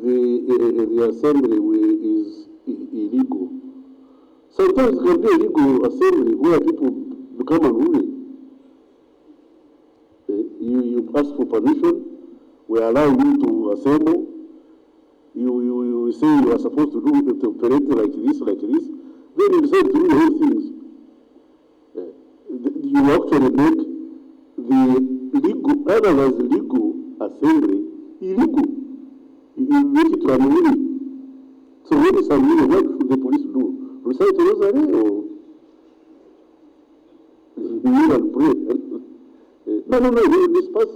the assembly is illegal. Sometimes it can be illegal assembly where people become unruly. You ask for permission, we allow you to assemble. You say you are supposed to operate like this. Then you decide to do the whole things. You actually make the legal, otherwise legal assembly illegal. You make it unruly. So when it's unruly, what should the police do? Recite a rosary or kneel and pray? No, they disperse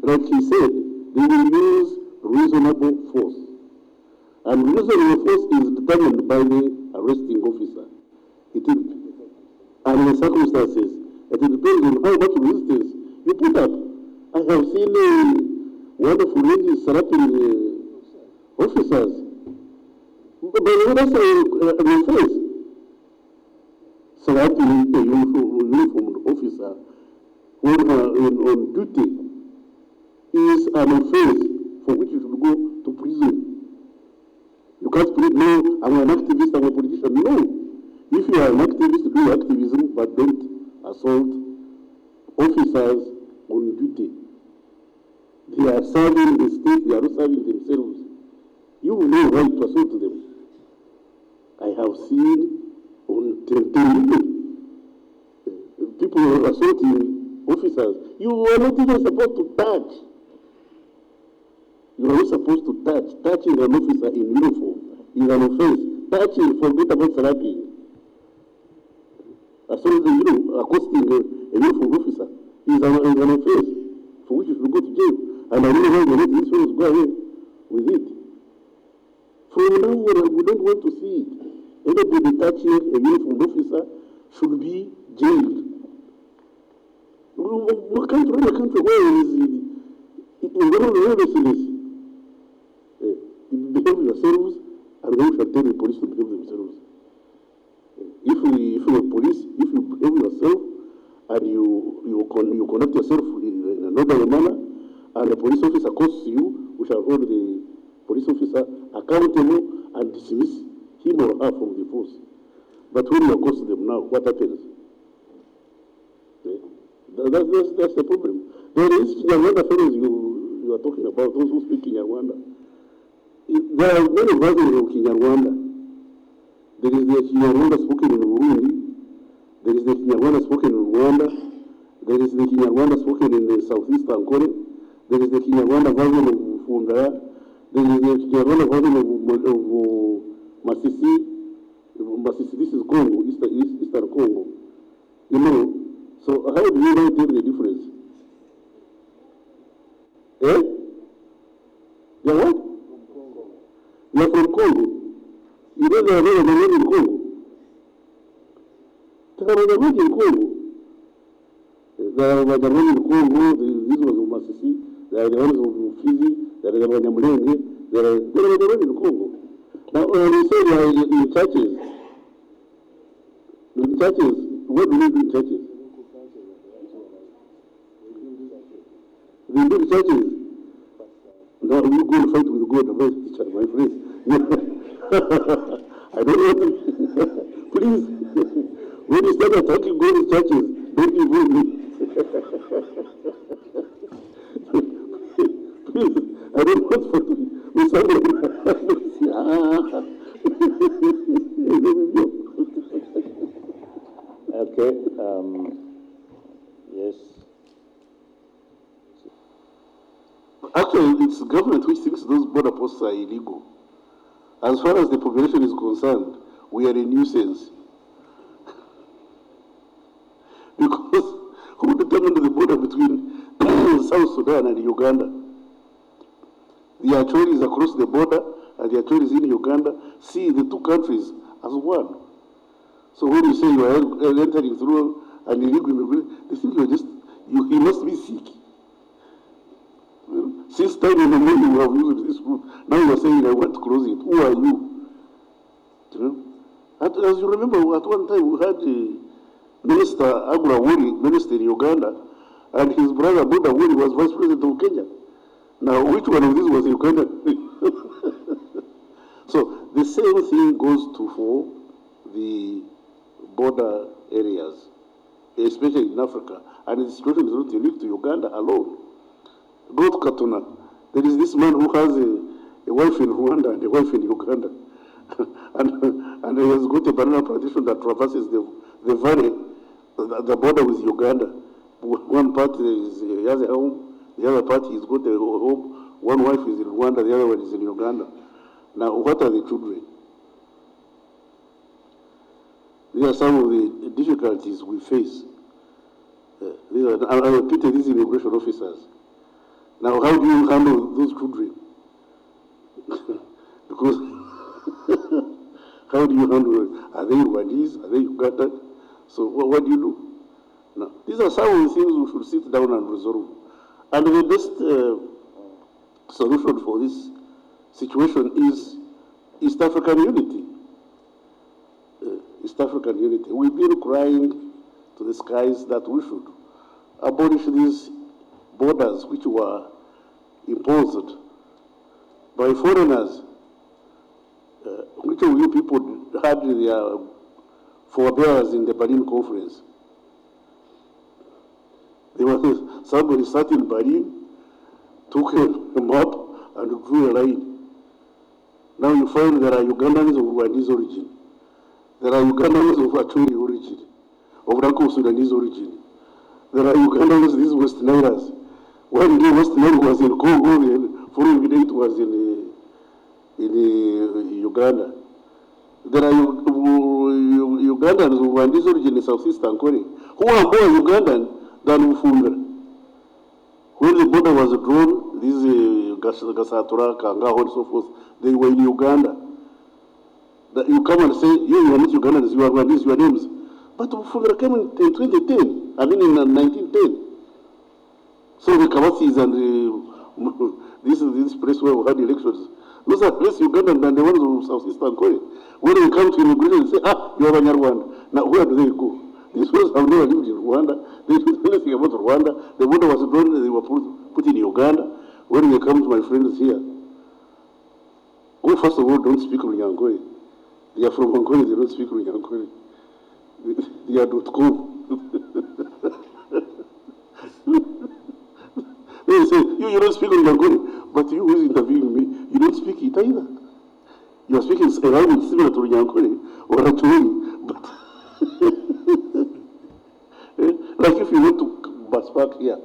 like he said, they will use reasonable force. And reasonable force is determined by the arresting officer. And the circumstances. It depends on how much resistance you put up. I have seen wonderful ladies slapping officers. But when I say the face, slapping a uniformed officer on duty is an offense for which you should go to prison. You can't plead, no, I'm an activist, I'm a politician. No. If you are an activist, do activism, but don't assault officers on duty. They are serving the state, they are not serving themselves. You will know right to assault them. I have seen on television people assaulting officers. You are not even supposed to touch. You are not supposed to touch. Touching an officer in uniform is an offense. Touching, forget about slapping. Accosting a uniform officer is an offense for which you should go to jail. And I don't know why they let these fellows go away with it. From now on, we don't want to see it. Anybody touching a uniform officer should be jailed. We can't run a country where it is in one of the this. Behave yourselves, and then we shall tell the police to behave themselves. If you are police, if you behave yourself and you conduct yourself in another manner, and the police officer calls you, we shall hold the police officer accountable and dismiss him or her from the force. But when you accost them now, what happens? That's the problem. There is Kinyarwanda fellows you are talking about, those who speak Kinyarwanda. There are many versions of Kinyarwanda. There is the Kinyarwanda spoken in Burundi. There is the Kinyarwanda spoken in Rwanda. There is the Kinyarwanda spoken in the southeast Ankole. There is the Kinyarwanda version of Fundara. There is the Kinyarwanda version of Masisi. Masisi, this is Congo, Eastern Congo. You know, so how do you know tell the difference? Eh? You're what? You're from Congo. You don't know the name in Congo. There are the in Congo. There are the in Congo, this was of Masisi, there are the ones of Fizi, there are the Bavanimwe, there are the in Congo. Now, when you say they are in churches, what do you do in churches? They do the churches. Now you go and fight with God about teacher, my friend. I don't want to. Please, when you start attacking God in churches, don't involve me. Please, I don't want to fight with somebody. Okay. Yes. Actually, it's the government which thinks those border posts are illegal. As far as the population is concerned, we are a nuisance. Because who determined the border between South Sudan and Uganda? The Acholi is across the border, and the Acholi is in Uganda. See the two countries as one. So when you say you are entering through an illegal immigration, they think you must be sick. Since time in the morning you have used this route, now you are saying I want to close it. Who are you? As you remember, at one time we had Minister Agura Wuri, minister in Uganda, and his brother Buddha Wuri was vice president of Kenya. Now, which one of these was Uganda? So the same thing goes to for the border areas, especially in Africa. And the situation is not unique to Uganda alone. Go to Katuna. There is this man who has a wife in Rwanda and a wife in Uganda. and he has got a banana plantation that traverses the valley, the border with Uganda. One part he has a home, the other part he's got a home. One wife is in Rwanda, the other one is in Uganda. Now, what are the children? These are some of the difficulties we face. I repeated these immigration officers. Now, how do you handle those children? Because how do you handle it? Are they Rwandese? Are they Ugandan? So what do you do? Now, these are some of the things we should sit down and resolve. And the best solution for this situation is East African unity. East African unity. We've been crying to the skies that we should abolish these borders which were imposed by foreigners, which of you people had their forebears in the Berlin Conference. There was somebody sat in Berlin, took a map and drew a line. Now you find there are Ugandans of Rwandese origin. There are Ugandans of Acholi origin, of Franco Sudanese origin. There are Ugandans, these West Nilers. One day West Nile was in Congo, and following day it was in Uganda. There are Ugandans of Rwandese origin in Southeastern Korea, who are more Ugandan than Ufunga. When the border was drawn, these Gasatura, Kanga, and so forth, they were in Uganda. That you come and say, you are not Ugandans, you are Rwandese, your names. But Ufunga came in 2010, I mean in 1910. So the Kawasis and this place where we had elections, those are less Ugandan than the ones of Southeastern Korea. When we come to immigration, they say, you are Rwanda. Now, where do they go? These ones have never lived in Rwanda. They don't know anything about Rwanda. The border was drawn, they were put in Uganda. When they come to my friends here, well, first of all, don't speak Runyankore. They are from Angola, they don't speak Runyankore. They are .com. They say, you don't speak Runyankore, but you who is interviewing me, you don't speak it either. You are speaking a language similar to Runyankore or Acholi, but like if you went to bus park here,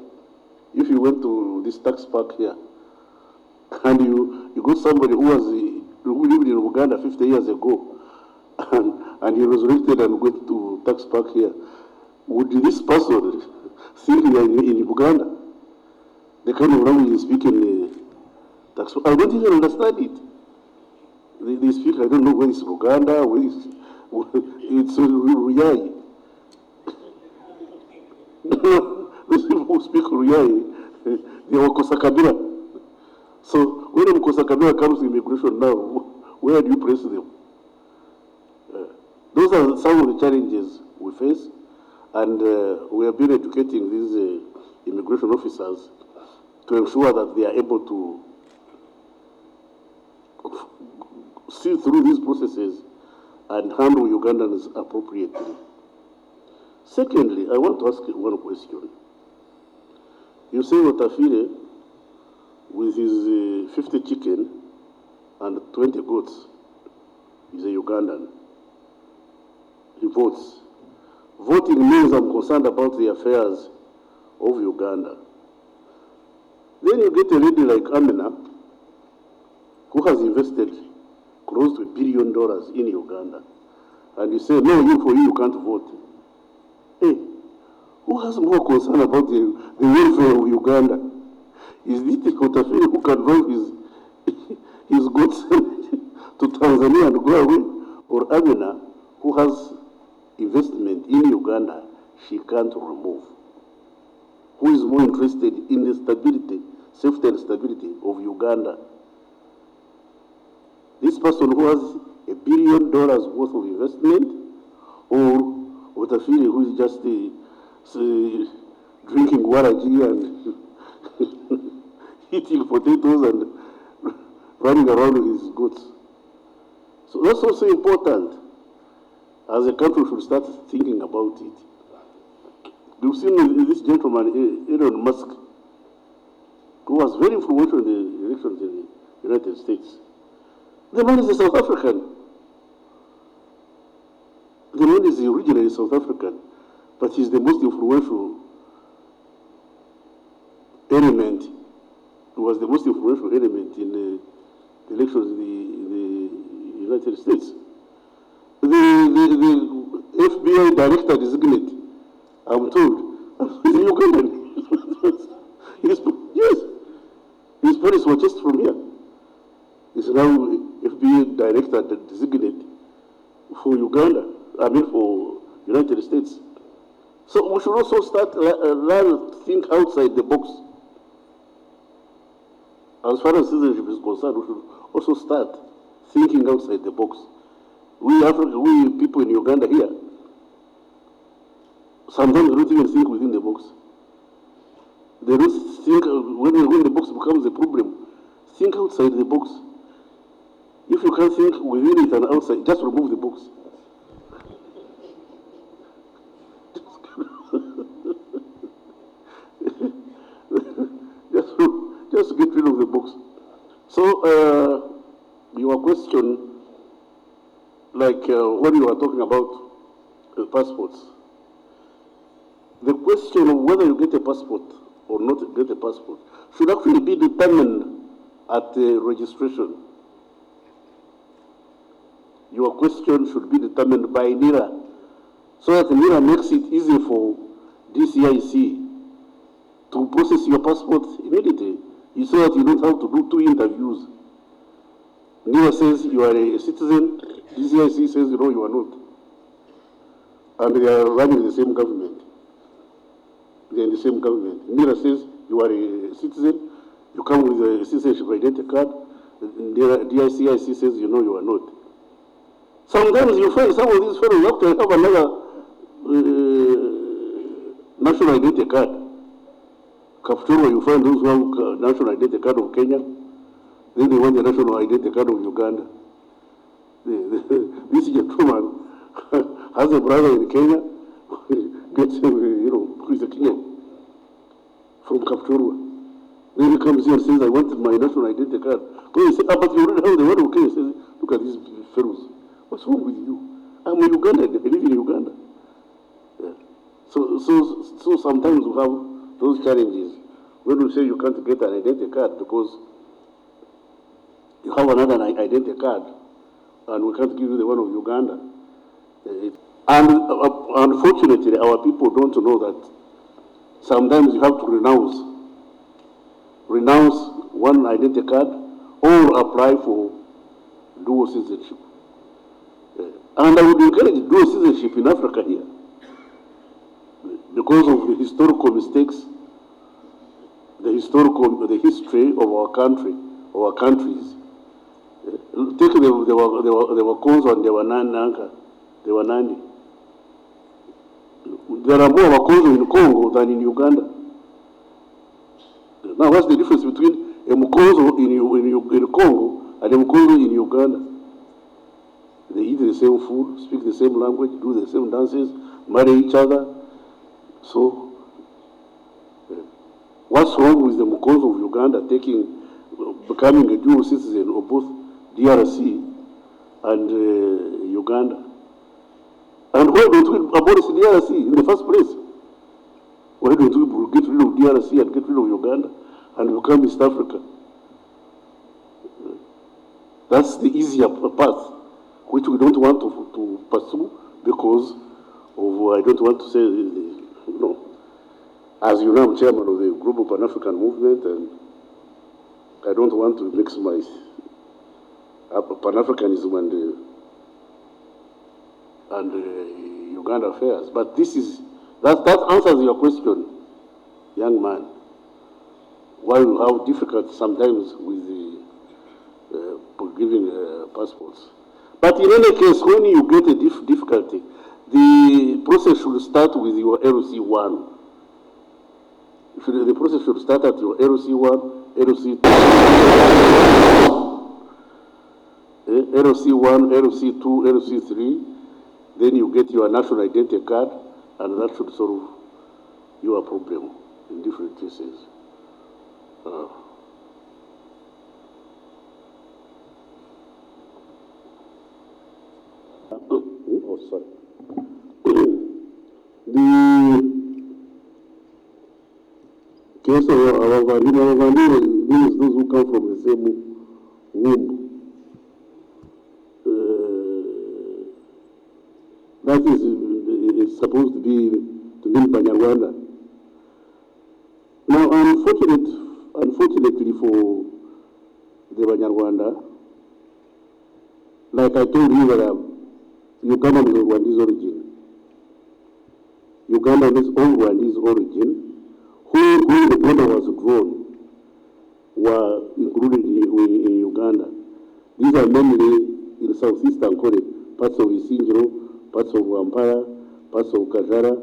if you went to this tax park here, and you got somebody who lived in Uganda 50 years ago, and he resurrected and went to tax park here, would this person think we are in Uganda? The kind of language you speak in tax park, I don't even understand it. They speak, I don't know where it's Uganda, where it's Ruyai. These people who speak Ruyai, they are Kosakabira. So when Kosakabira comes to immigration now, where do you place them? Those are some of the challenges we face, and we have been educating these immigration officers to ensure that they are able to see through these processes and handle Ugandans appropriately. Secondly, I want to ask you one question. You say Otafiire, with his 50 chicken and 20 goats, is a Ugandan. He votes. Voting means I'm concerned about the affairs of Uganda. Then you get a lady like Amina, who has invested close to $1 billion in Uganda. And you say, no, you can't vote. Hey, who has more concern about the welfare of Uganda? Is it Otafiire who can drive his goats to Tanzania and go away? Or Amina, who has investment in Uganda she can't remove? Who is more interested in the stability, safety and stability of Uganda? This person who has $1 billion worth of investment, or Otafiire who is just drinking waraji and eating potatoes and running around with his goats. So that's also important. As a country, we should start thinking about it. You've seen this gentleman, Elon Musk, who was very influential in the elections in the United States. The man is a South African. The man is originally South African, but he's the most influential element. He was the most influential element in the elections in the United States. The FBI director designate, I'm told, is a Ugandan. Yes, his parents were just from here. He's now FBI director designate for Uganda, for United States. So we should also start learn to think outside the box. As far as citizenship is concerned, we should also start thinking outside the box. We people in Uganda here, sometimes we don't even think within the box. They don't think when the box becomes a problem, think outside the box. If you can't think within it and outside, just remove the box. just get rid of the box. So your question, like when you are talking about passports, the question of whether you get a passport or not get a passport should actually be determined at registration. Your question should be determined by NIRA, so that NIRA makes it easy for DCIC to process your passport immediately, so that you don't have to do 2 interviews. NIRA says you are a citizen, DCIC says no, you are not. And they are running the same government. They are in the same government. NIRA says you are a citizen, you come with a citizenship identity card, DCIC says you are not. Sometimes you find some of these fellows have to have another national identity card. Kapchorwa, you find those who have national identity card of Kenya, then they want the national identity card of Uganda. This gentleman has a brother in Kenya, gets who is a Kenyan from Kapchorwa. Then he comes here and says, I wanted my national identity card. But he said, but you already have the one of Kenya. He says, look at these fellows. What's wrong with you? I'm a Ugandan. I live in Uganda. Yeah. So sometimes we have those challenges when we say you can't get an identity card because you have another identity card and we can't give you the one of Uganda. And unfortunately, our people don't know that sometimes you have to renounce one identity card or apply for dual citizenship. And I would encourage dual citizenship in Africa here because of the historical mistakes, the history of our country, our countries. Take the Wakonzo and the Wanananga, the Wanandi. There are more Wakonzo in Congo than in Uganda. Now, what's the difference between a Mukonzo in Congo and a Mukonzo in Uganda? They eat the same food, speak the same language, do the same dances, marry each other. So, what's wrong with the Mukonzo of Uganda becoming a dual citizen of both DRC and Uganda? And why don't we abolish DRC in the first place? Why don't we get rid of DRC and get rid of Uganda and become East Africa? That's the easier path, which we don't want to pursue because of, I don't want to say, as you know, I'm chairman of the Global Pan-African Movement, and I don't want to mix my Pan-Africanism and Uganda affairs. But that answers your question, young man. Why we have difficulty sometimes with giving passports. But in any case, when you get a difficulty, the process should start with your LC1. The process should start at your LC1, LC1, LC2, LC3, then you get your national identity card, and that should solve your problem in different cases. Oh, sorry. The case of Bavanimwe means those who come from the same womb. That is supposed to be Banyarwanda. Now, unfortunately for the Banyarwanda, like I told you, that Uganda is of Rwanda's origin. Uganda is of Rwanda's origin. When the border was drawn, were included in Uganda. These are mainly in southeastern Kore, parts of Isingiro, parts of Wampara, parts of Kajara,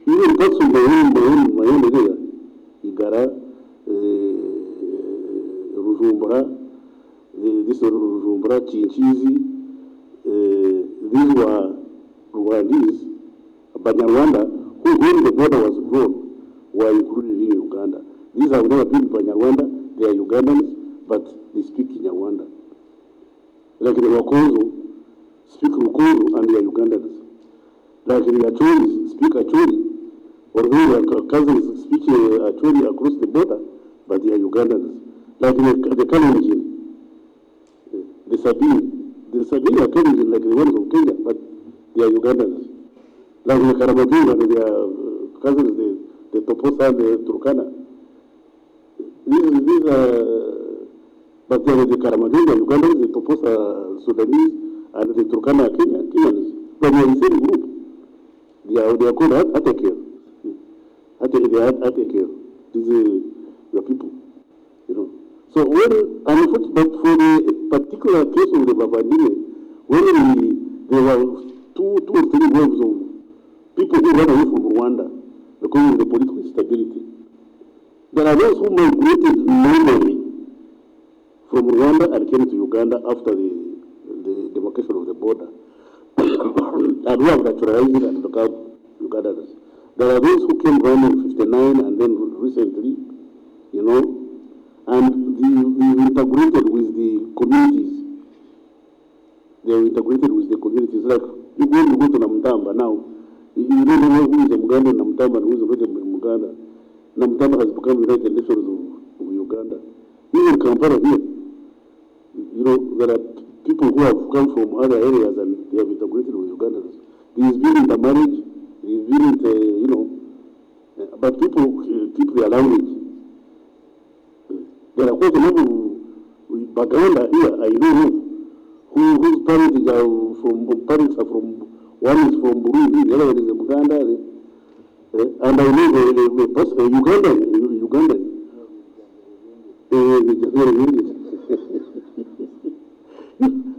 even parts of my own area, Igara, Rujumbura, this Rujumbura, Chinchizi. These were Rwandese, Banyarwanda, who when the border was drawn, were included in Uganda. These have never been Banyarwanda, they are Ugandans, but they speak Kinyarwanda. Like the Wakonzo speak Rukonzo and they are Ugandans. Like the Achoris speak Achori, although their cousins speak Achori across the border, but they are Ugandans. Like the Kalenjin, the Sabine are Kalenjin like the ones of Kenya, but they are Ugandans. Like the Karamajin and their cousins, the Toposa and the Turkana. These are, but there is the Karamajin, the Ugandans, the Toposa Sudanese, and the Turkana Kenyans. But they are the same group. They are called Atekir. They are Atekir. These are the people, you know. So but for the particular case of the Bavanimwe, when there were two or three waves of people who ran away from Rwanda because of the political instability. There are those who migrated normally from Rwanda and came to Uganda after the demarcation of the border. And who have naturalized and become Ugandans. There are those who came around in 59 and then recently, you know, and they integrated with the communities. They were integrated with the communities. Like, you go to Namtamba now, you don't know who is a Muganda in Namtamba and who is not a Muganda. Namtamba has become the United Nations of Uganda. Even Kampala here, you know, there are people who have come from other areas and they have integrated with Ugandans. There is been intermarriage, there is been, you know, but people keep their language. There are quite a lot of Baganda here, I know, whose parents are from, one is from Burundi, the other one is Buganda, and I know Ugandan.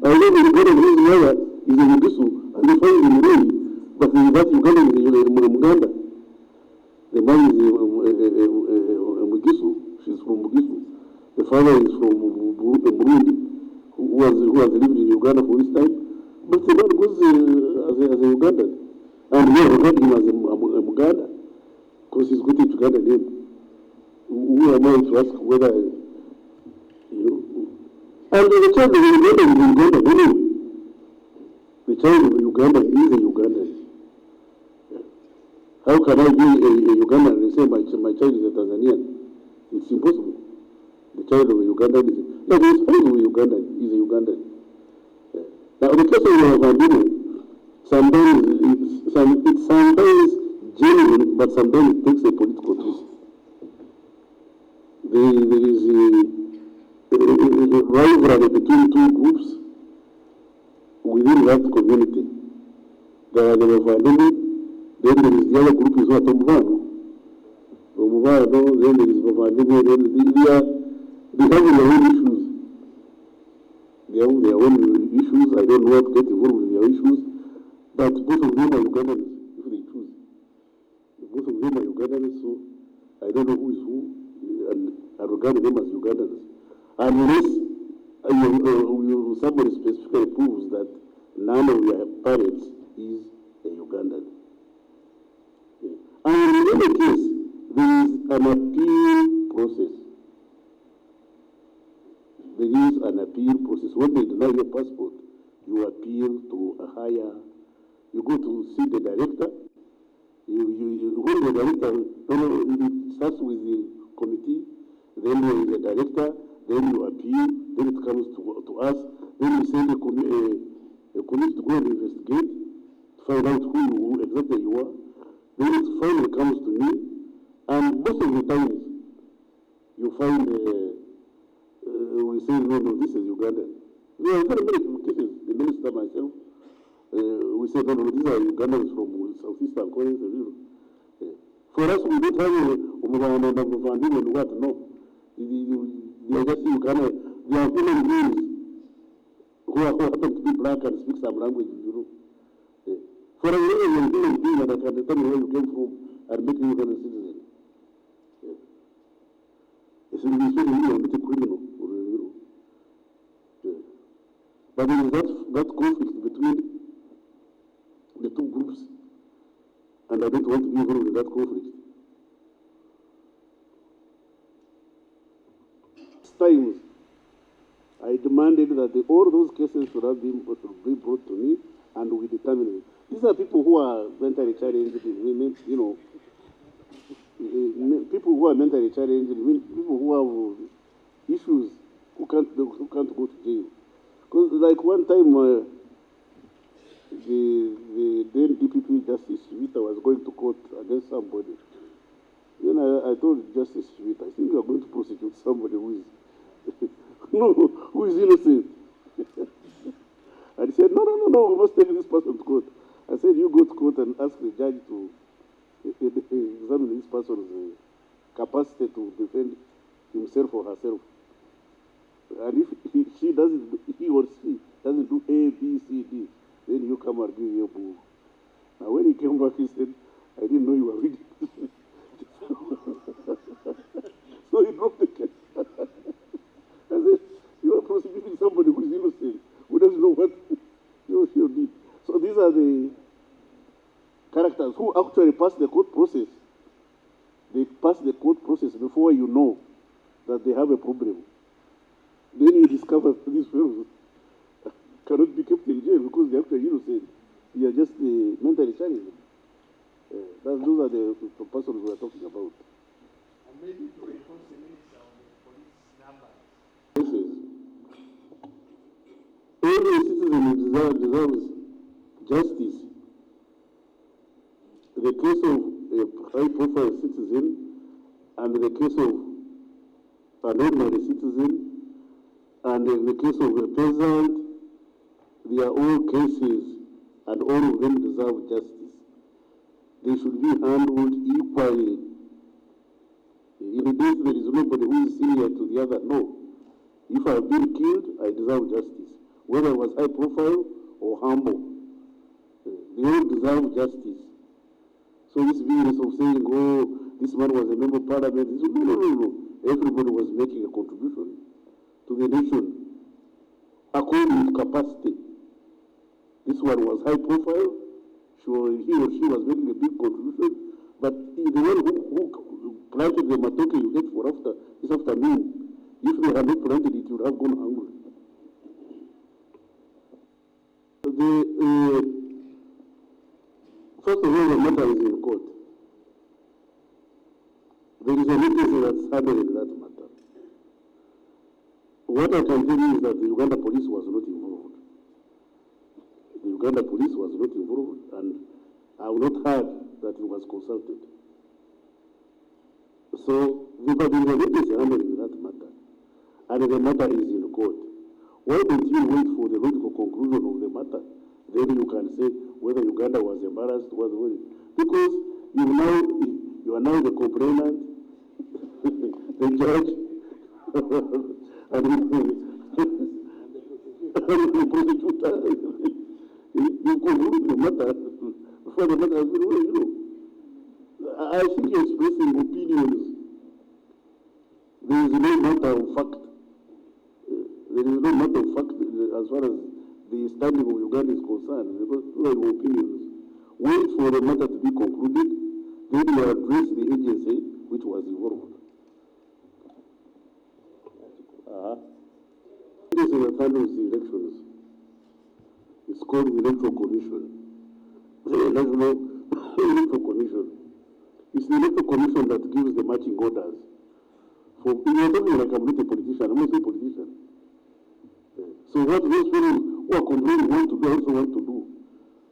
I know the Ugandan is a Mugisu, and they find in Burundi, but that Ugandan is a Muganda. The mom is a Mugisu, she's from Mugisu. The father is from Burundi, who has lived in Uganda for this time. But the man goes as a Ugandan. And we have regarded him as a Muganda, because he's got a Uganda name. Who am I to ask whether, you know? And the child of Uganda is Uganda anyway. The child of Uganda is a Ugandan. How can I be a Ugandan and say my child is a Tanzanian? It's impossible. The child of a Ugandan is no, the child of a Ugandan is a Ugandan. Now, the case of Bavanimwe, it's sometimes genuine, but sometimes it takes a political twist. There is a rivalry between two groups within that community. There are the Bavanimwe, then there is the other group is what Omubano. Then there is Bavanimwe, then they have their own issues. They have their own issues. I don't know how to get involved in their issues. But both of them are Ugandans, if they choose. Both of them are Ugandans, so I don't know who is who. And and regard them as Ugandans. Unless somebody specifically proves that none of your parents is a Ugandan. And in any case, there is an appeal process. There is an appeal process. When they deny your passport, you appeal to a higher, you go to see the director. When the director, it starts with the committee, then there is a director, then you appeal, then it comes to us, then we send a committee to go and investigate, to find out who exactly you are. Then it finally comes to me, and most of the times you find we say, no, this is Uganda. There are very many cases. The minister myself, we say, no, these are Ugandans from Southeastern Congo. For us, we don't have Bavanimwe and what, no. They are just Uganda. They are human beings who happen to be black and speak some language, For a human being, and I can tell you where you came from and make you a citizen. It's a bit criminal. But there is that conflict between the two groups, and I don't want to be involved in that conflict. Times, I demanded that all those cases should be brought to me, and we determine it. These are people who are mentally challenged, people who are mentally challenged, people who have issues, who can't go to jail. Because like one time, the then DPP Justice Shivita was going to court against somebody. Then I told Justice Shivita, I think you are going to prosecute somebody who is who is innocent. And he said, no, we must take this person to court. I said, you go to court and ask the judge to examine this person's capacity to defend himself or herself. And if he or she doesn't do A, B, C, D, then you come and give your boo. Now when he came back, he said, I didn't know you were reading. So he dropped the case. I said, you are prosecuting somebody who is innocent, who doesn't know what you did. So these are the characters who actually pass the court process. They pass the court process before you know that they have a problem. Then you discover these fellows cannot be kept in jail because they're actually innocent. They are just mentally challenged. Those are the persons we are talking about. And maybe to enforce the minister on the police numbers. Every citizen deserves justice. The case of a high-profile citizen and the case of an ordinary citizen and the case of a peasant, they are all cases and all of them deserve justice. They should be handled equally. In this, there is nobody who is senior to the other. No. If I have been killed, I deserve justice. Whether I was high profile or humble, they all deserve justice. So this business of saying, oh, this man was a member of parliament, no. Everybody was making a contribution to the nation according to capacity. This one was high profile, he or she was making a big contribution, but the one who planted the matoke you ate for this afternoon, if they had not planted it, you would have gone hungry. First of all, the matter is in court. There is a witness that's handling that matter. What I can tell you is that the Uganda police was not involved. The Uganda police was not involved, and I have not heard that it was consulted. So, there is a witness handling that matter, and the matter is in court. Why don't you wait for the logical conclusion of the matter? Then you can say whether Uganda was embarrassed, because you are now the complainant, the judge, and the prosecutor. You conclude the matter before the matter has been I think you're expressing opinions. There is no matter of fact. There is no matter of fact as far as the standing of Uganda is concerned, because two are your opinions. Wait for the matter to be concluded, then you address the agency which was involved. This is the time of the elections. It's called the Electoral Commission. The National Electoral Commission. It's the Electoral Commission that gives the matching orders. For you're talking like I'm not a politician, I'm not a politician. So what those people who are complaining want to do, also want to do.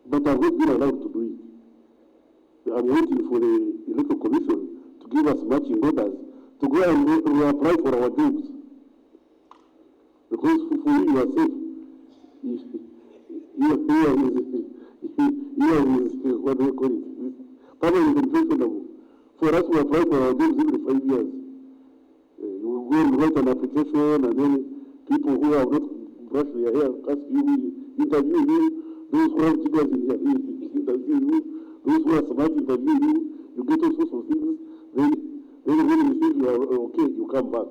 But I've not been allowed to do it. I'm waiting for the Electoral Commission to give us matching orders to go and reapply for our jobs. Because for you yourself, what do you call it? Permanent unpensionable. For us to apply for our jobs every 5 years. You go and write an application, and then people who have not brushed their hair ask you, interview you, those who have figures interview you, those who are smart interview you, you get all sorts of things, then when you think you are okay, you come back.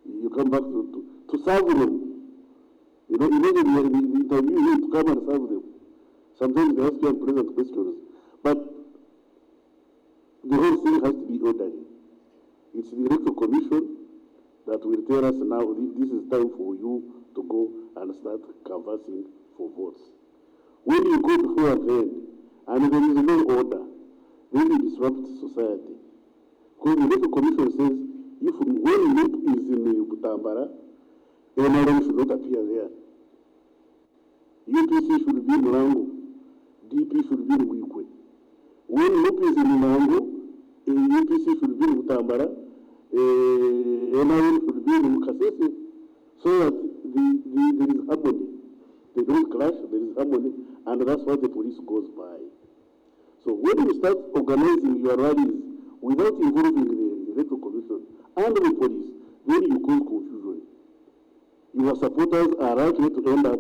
You come back to serve them. You know, imagine the interview you to come and serve them. Sometimes they ask you unpleasant questions. But the whole thing has to be orderly. It's the Electoral Commission that will tell us now, this is time for you to go and start canvassing for votes. When you go before a hand and there is no order, then you disrupt society. Because the Electoral Commission says, if when Luke is in Butambara, NRM should not appear there. UPC should be in Mulango, DP should be in Wikwe. When Luke is in Mulango, UPC should be in Butambara, NRM should be in Kasese, so that there is harmony. They don't clash, there is harmony, and that's what the police goes by. So when you start organizing your rallies without involving the Electoral Commission and the police, then you cause confusion. Your supporters are likely to end up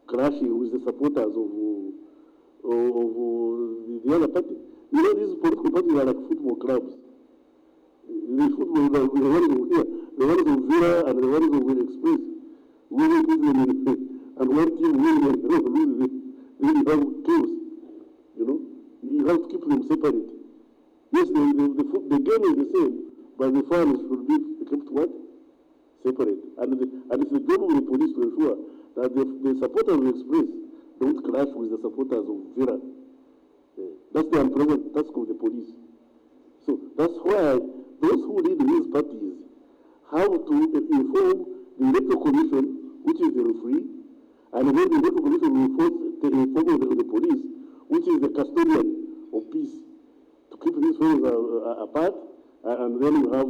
clashing with the supporters of the other party. You know, these political parties are like football clubs. The football, the ones of here, the ones of Villa and the ones of Will Express, we will put them in, and one team wins and the other loses, then you have chaos. You know, you have to keep them separate. Yes, the game is the same, but the fans should be kept what? Separate. And it's the job of the police to ensure that the supporters of Express don't clash with the supporters of Vera. That's the unpleasant task of the police. So that's why those who lead these parties have to inform the Electoral Commission, which is the referee, and then the Electoral Commission will inform the police, which is the custodian of peace, to keep these things apart, and then we have,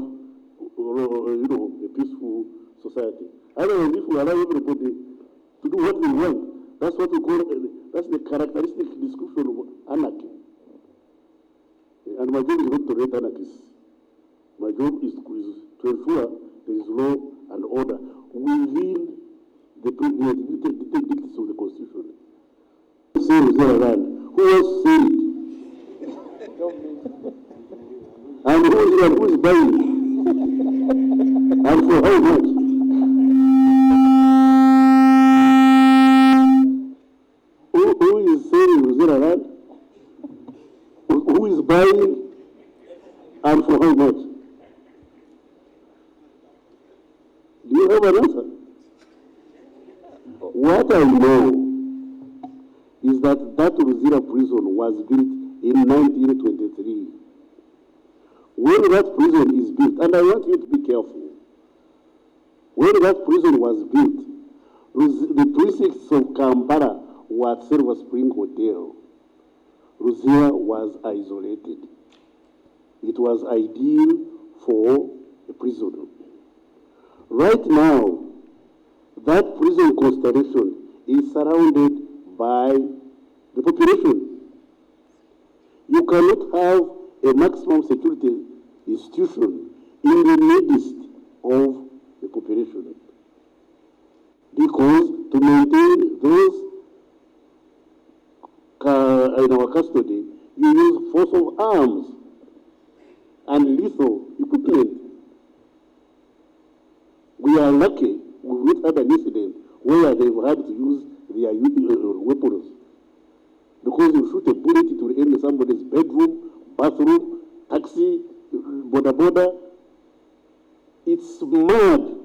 you know, a peaceful society. Otherwise, if we allow everybody to do what they want, that's what we call, that's the characteristic description of anarchy. And my job is not to rate anarchists. My job is to ensure there is law and order within the dictates of the Constitution. Who else said it? And who is buying it? And for how much? Who is saying Rosella? Who is buying and for how much? Do you have an answer? What I know is that Rosella prison was built in 1923. When that prison is built, and I want you to be careful, when that prison was built, the precincts of Kampala were Silver Spring Hotel. Rosella was isolated. It was ideal for a prison. Right now, that prison constellation is surrounded by the population. You cannot have a maximum security institution in the midst of the population, because to maintain those in our custody, you use force of arms and lethal equipment. we are lucky we've not had an incident where they've had to use their weapons. Because you shoot a bullet, it will end somebody's bedroom, bathroom, taxi, boda. It's mad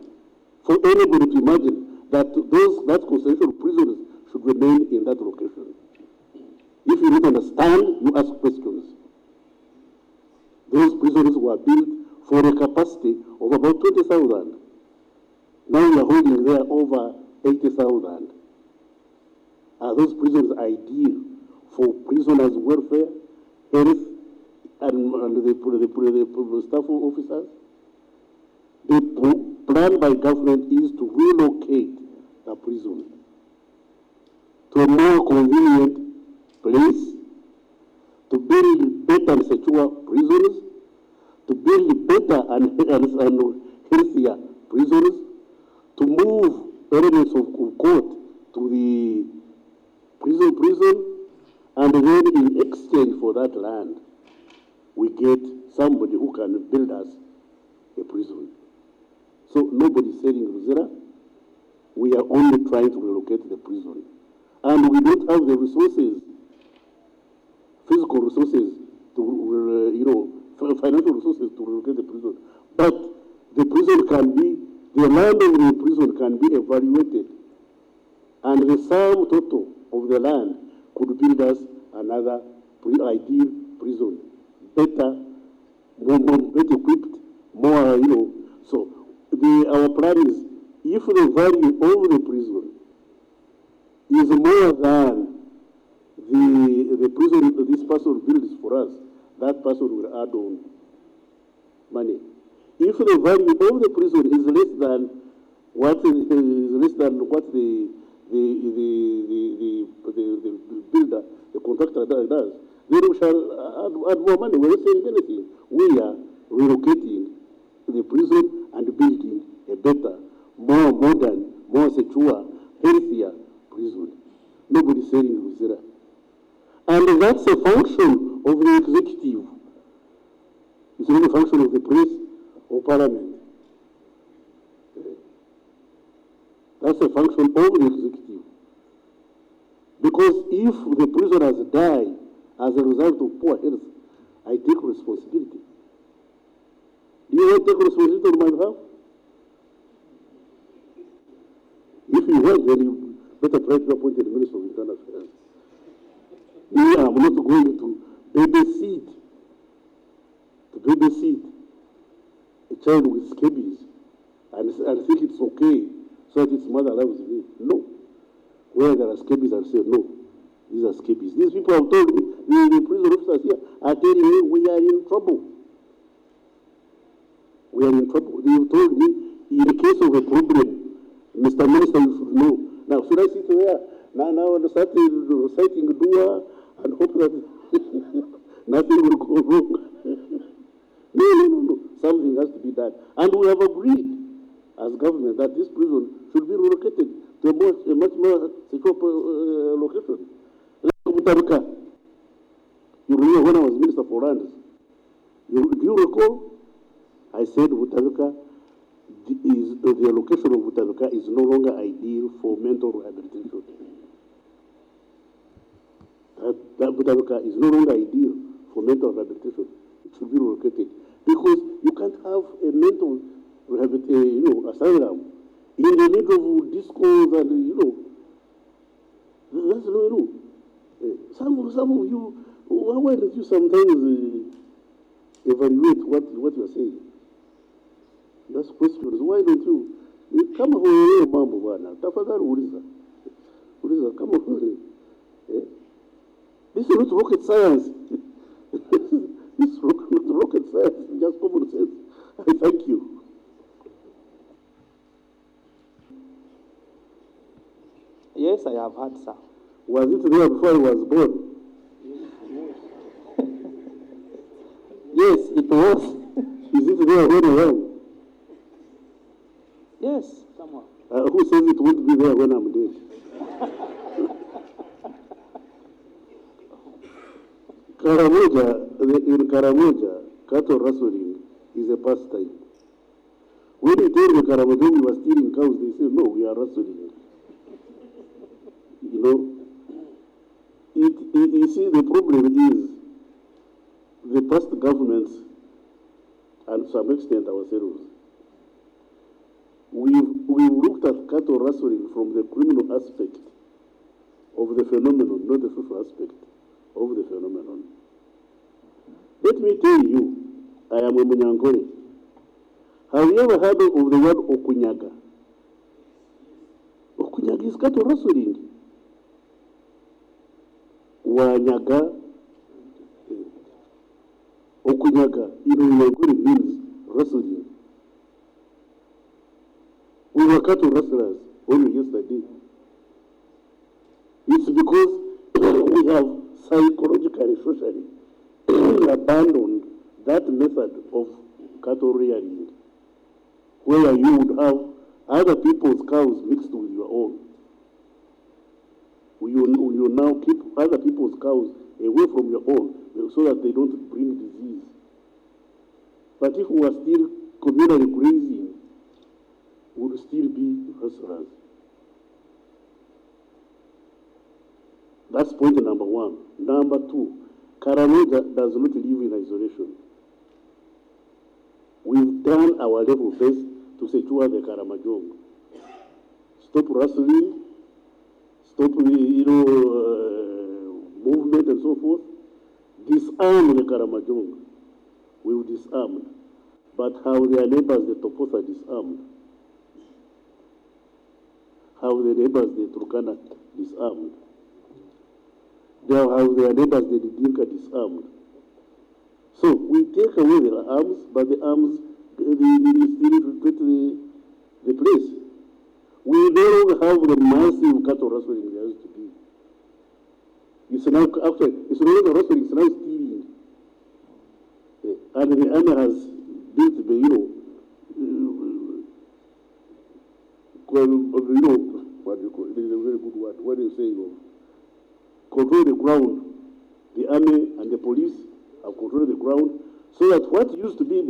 for anybody to imagine that that concentration of prisoners should remain in that location. If you don't understand, you ask questions. Those prisoners were built for a capacity of about 20,000. Now we are holding there over 80,000. Are those prisons ideal for prisoners' welfare, health, and the staff officers? The plan by government is to relocate the prison to a more convenient place, to build better and secure prisons, to build better and healthier prisons, to move elements of court to the prison, and then in exchange for that land, we get somebody who can build us a prison. So nobody's selling Ruzera. We are only trying to relocate the prison. And we don't have the resources, physical resources, financial resources to relocate the prison. But the prison can be, the land of the prison can be evaluated. And the sum total of the land could build us another ideal prison. Better, more better equipped, more, So our plan is, if the value of the prison is more than the prison this person builds for us, that person will add on money. If the value of the prison is less than what the builder, the contractor does, then we shall add more money. We're not saying anything. We are relocating the prison and building a better, more modern, more secure, healthier prison. Nobody's saying Ruzera. And that's a function of the executive. It's not a function of the press or parliament. That's a function of the executive. Because if the prisoners die as a result of poor health, I take responsibility. Do you want to take responsibility on my behalf? If you want, then you better try to appoint the Minister of Internal Affairs. I'm not going to babysit a child with scabies and think it's okay so that its mother loves me. No. Where there are scabies, I'll say, no, these are scabies. These people have told me, the prison officers here are telling me we are in trouble. We are in trouble. They have told me, in the case of a problem, Mr. Minister, you should know. Now, should I sit there? Now I start reciting dua and hope that nothing will go wrong. No. Something has to be done. And we have agreed as government that this prison should be relocated to a much more secure location. Like Butaruka. You remember when I was Minister for Lands? Do you recall? I said Butaruka, the location of Butaruka is no longer ideal for mental rehabilitation. That Butaruka is no longer ideal for mental rehabilitation. It should be relocated. Because you can't have a mental asylum in the middle of discourse and, that's no. Some of you, why don't you sometimes evaluate what you're saying? You ask questions. Why don't you? Come on, mambo bwana. Tafadhali uliza. Come on. This is not rocket science. This is not rocket science. Just common sense. I thank you. Yes, I have heard, sir. Was it there before I was born? Yes, it was. Is it there when I am? Yes, someone. Who says it won't be there when I'm dead? In Karamoja, cattle rustling is a pastime. When you tell the Karamojong you are stealing cows, they say, no, we are rustling. You know, you see, the problem is the past governments, and to some extent ourselves, we've looked at cattle rustling from the criminal aspect of the phenomenon, not the social aspect of the phenomenon. Let me tell you, I am a Munyankore. Have you ever heard of the word Okunyaga? Okunyaga is cattle rustling. Wanyaga, Okunyaga, in Munyankore means rustling. We were cattle rustlers only yesterday. It's because we have psychologically, socially abandoned that method of cattle rearing, where you would have other people's cows mixed with your own. You now keep other people's cows away from your own so that they don't bring disease. But if we are still communally grazing, we would still be hustlers. That's point number one. Number two, Karamoja does not live in isolation. We've done our level best to secure the Karamojong. Stop rustling, stop movement and so forth. Disarm the Karamojong. We've disarmed. But how their neighbors, the Toposa, disarmed. How the neighbors, the Turkana, disarmed. How their neighbors, the Dinka, disarmed. So we take away their arms, but the arms still get the place. We no longer have the massive cattle rustling there used to be. It's now actually it's no longer rustling, it's now stealing. And the army has built the what do you call it? There is a very good word. What do you say? Control the ground. The army and the police have controlled the ground, so that what used to be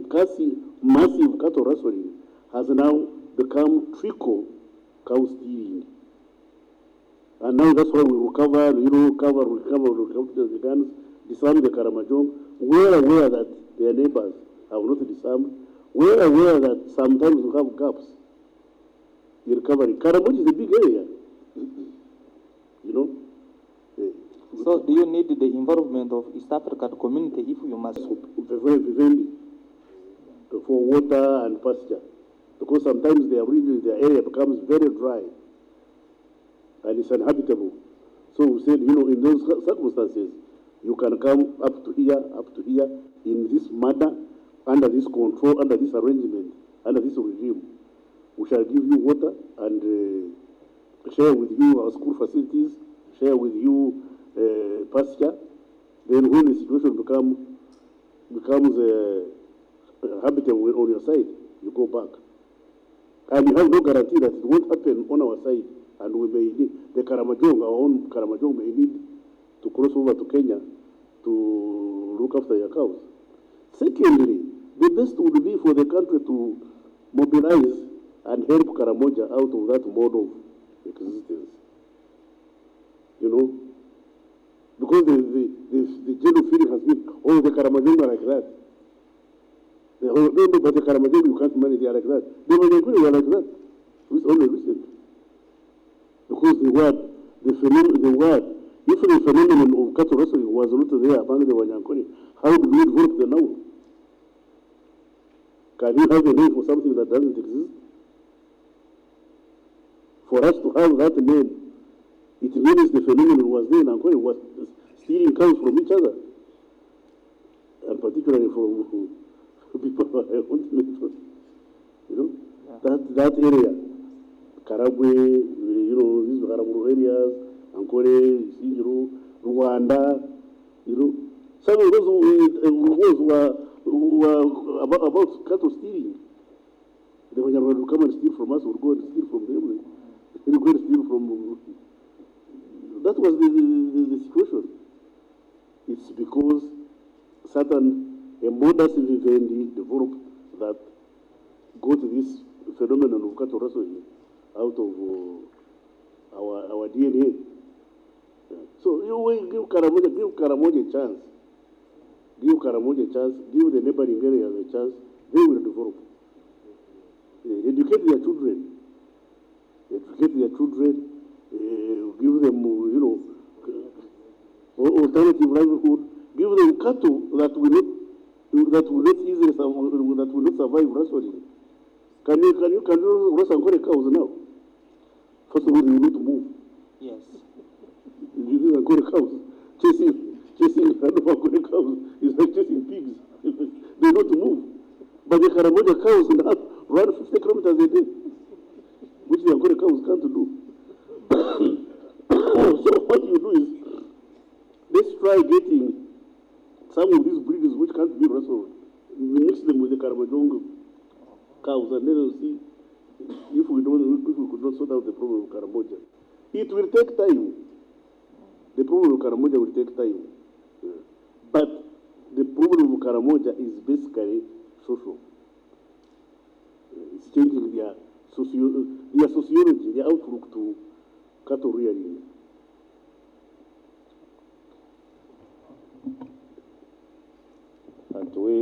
massive cattle rustling has now become trickle cow stealing. And now that's why we recover the guns, disarm the Karamojong. We're aware that their neighbors have not disarmed. We're aware that sometimes we have gaps in recovery. Karamojong is a big area, you know. So do you need the involvement of East African community if you must? Vivendi, for water and pasture. Because sometimes their area becomes very dry and it's uninhabitable. So we said, in those circumstances, you can come up to here, in this manner, under this control, under this arrangement, under this regime. We shall give you water and share with you our school facilities, share with you pasture. Then when the situation becomes habitable on your side, you go back. And you have no guarantee that it won't happen on our side. And we may need, our own Karamojong may need to cross over to Kenya to look after your cows. Secondly, the best would be for the country to mobilize and help Karamoja out of that mode of existence. Because the general feeling has been, the Karamojong are like that. But the Karamojong you can't manage, they are like that. The Wanyankore were like that. It's only recent. Because if the phenomenon of cattle rustling was not there among the Wanyankore, how do we develop the noun? Can you have a name for something that doesn't exist? For us to have that name, it means the phenomenon was there in Ankole, was stealing cows from each other. And particularly from people I want to mention. That area, Karabwe, these Karamuru areas, Ankole, Sinjuru, Rwanda, some of those who were about cattle stealing. They were going to come and steal from us, or go and steal from them. They were going to steal from. That was the situation. It's because a modus vivendi developed that got this phenomenon of cattle rustling out of our DNA. So you will give Karamoja a chance. Give Karamoja a chance, give the neighboring areas a chance, they will develop. Educate their children. Educate their children, give them, alternative livelihood, give them cattle that will not survive rustling. Can you rust and cows now? First of all, they will not move. Yes. These are cows. Chasing cows is like chasing pigs. They don't move. But the Karamoja cows now run 50 kilometers a day, which the Angora cows can't do. So what you do is, let's try getting some of these breeds which can't be wrestled, mix them with the Karamoja cows, and then we'll see if we could not sort out the problem of Karamoja. It will take time. The problem of Karamoja will take time. But the problem of Karamoja is basically social. It's changing their sociology, their outlook to cattle rearing. And